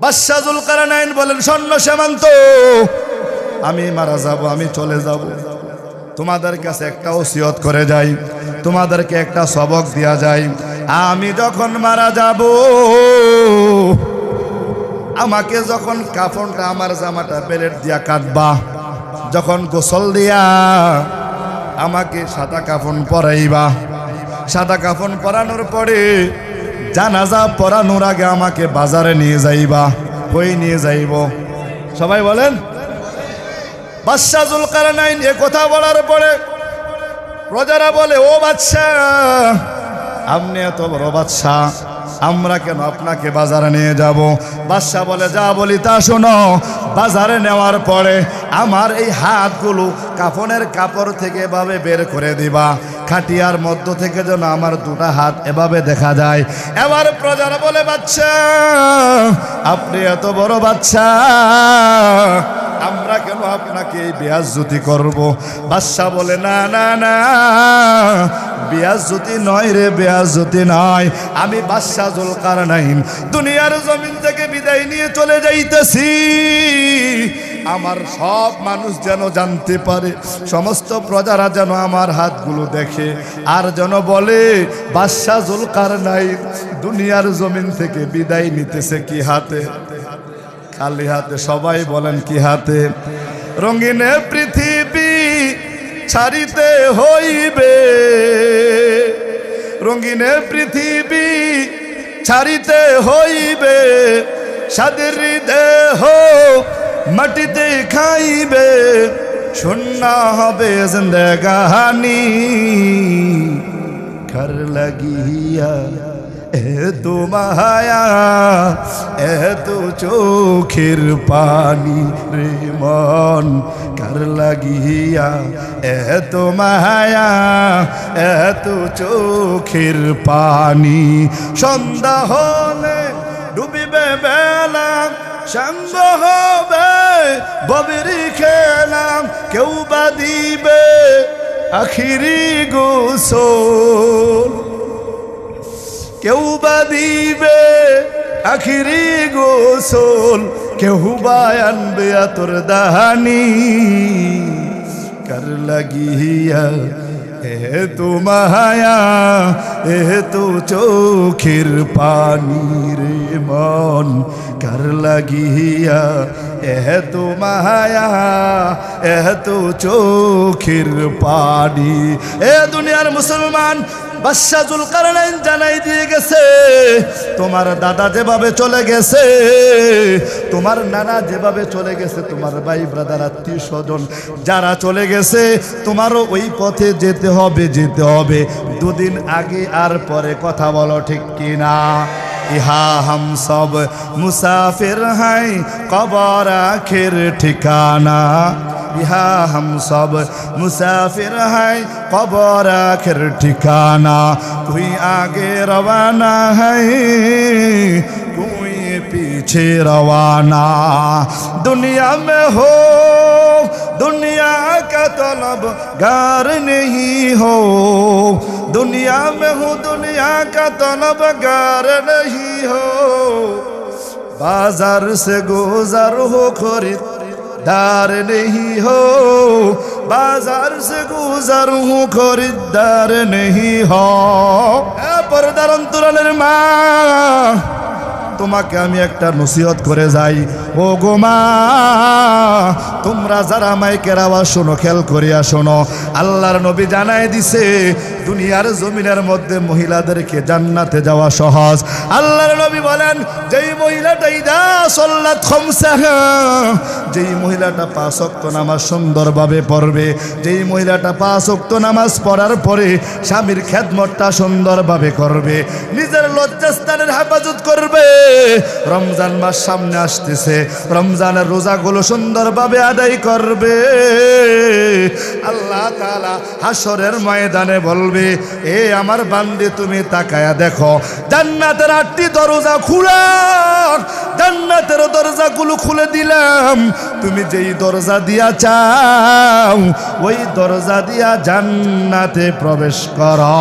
বাদশা যুলকারনাইন বলেন, সৈন্য সামন্ত, আমি মারা যাব, আমি চলে যাব, তোমাদের কাছে একটা ওসিয়ত করে যাই, তোমাদেরকে একটা সবক দেয়া যায়। আমি যখন মারা যাব, আমাকে যখন কাফনটা, আমার জামাটা বেলেট দিয়া কাটবা, যখন গোসল দিয়া আমাকে সাদা কাফন পরাইবা, সাদা কাফন পরানোর পরে জানাজা পরানোর আগে আমাকে বাজারে নিয়ে যাইবা। কই নিয়ে যাইব? সবাই বলেন। বাদশা যুলকারনাইন এ কথা বলার পরে প্রজারা বলে, ও বাদশা, আপনি এত বড় বাদশা, আমরা কেন আপনাকে বাজারে নিয়ে যাব? বাদশা বলে, যা বলি তা শোনো। বাজারে নেওয়ার পরে আমার এই হাতগুলো কাফনের কাপড় থেকে এভাবে বের করে দিবা, খাটিয়ার মধ্য থেকে যেন আমার দুটা হাত এভাবে দেখা যায়। এবার প্রজারা বলে, বাদশা, আপনি এত বড় বাদশা, আমরা কেন আপনাকে এই বেয়াজ্জতি করব? বাদশা বলে, না না না, বেয়াজ্জতি নয় রে, বেয়াজ্জতি নয়। আমি বাদশা যুলকারনাইন দুনিয়ার জমিন থেকে বিদায় নিয়ে চলে যাইতেছি। আমার সব মানুষ যেন জানতে পারে, সমস্ত প্রজারা যেন আমার হাতগুলো দেখে, আর যেন বলে বাদশা যুলকারনাইন দুনিয়ার জমিন থেকে বিদায় নিতেছে কি হাতে? খালি হাতে। সবাই বলেন কি হাতে? রঙিনে পৃথিবী ছাড়িতে হইবে, রঙিনে পৃথিবী ছাড়িতে হইবে, সাদের দেহ মাটিতে খাইবে, শূন্য হবে জিন্দেগানি। ঘর লাগিয়া এত মায়া, এত চোখের পানি রে মন, কার লাগিয়া এত মায়া, এত চোখের পানি। সন্ধ্যা হলে ডুবিবে বেলা, সঙ্গ হবে ববেরি খেলাম, কেউ বা দিবে আখিরি গোসল, কেউ বা দিবে আখিরি গোসল, কেউ বা আনবে আতর দাহানি। কার লাগিয়া এত মায়া, এত চোখের পানি রে মন, কার লাগিয়া এত মায়া, এত চোখের পানি। এ দুনিয়ার মুসলমান, বাদশা যুলকারনাইন জানাই দিয়ে গেছে, তোমার দাদা যেভাবে চলে গেছে, তোমার নানা যেভাবে চলে গেছে, তোমার ভাই ব্রাদার আত্মীয় স্বজন যারা চলে গেছে, তোমারও ওই পথে যেতে হবে, যেতে হবে। দুদিন আগে আর পরে কথা বলো, ঠিক কিনা? ইহা হাম সব মুসাফির হাই, কবর আখির ঠিকানা। ইহা হাম সব মুসাফির হাই, কবর আখির ঠিকানা। कोई आगे रवाना है, कोई पीछे रवाना। दुनिया में हो दुनिया का तलबगार नहीं हो, दुनिया में हो दुनिया का तलबगार नहीं हो। बाजार से गुजर हो खरीदार नहीं हो, बाजार से गुजर हो खरीदार नहीं हो। पर्दार अंतरालेर मा, তোমাকে আমি একটা নসিহত করে যাই। ও গো মা, তোমরা যারা মাইকের আওয়াজ শোনো, খেয়াল করিয়া শোনো। আল্লাহর নবী জানাই দিছে দুনিয়ার জমিনের মধ্যে মহিলাদেরকে জান্নাতে যাওয়া সহজ। আল্লাহর নবী বলেন, যেই মহিলাটা ইদা সাল্লাত খামসাহা, যেই মহিলাটা 5 ওয়াক্ত নামাজ সুন্দরভাবে পড়বে, যেই মহিলাটা 5 ওয়াক্ত নামাজ পড়ার পরে স্বামীর খেদমতটা সুন্দরভাবে করবে, নিজের লজ্জাস্থানের হেফাজত করবে, রমজান মাস সামনে আসতেছে, রমজানের রোজাগুলো সুন্দরভাবে আদায় করবে, আল্লাহ তাআলা হাসরের ময়দানে বলবে, এ আমার বান্দে তুমি তাকায়া দেখো, জান্নাতের 8টি দরজা খোলা, জান্নাতের দরজাগুলো খুলে দিলাম, তুমি যেই দরজা দিয়া চাও ওই দরজা দিয়া জান্নাতে প্রবেশ করো।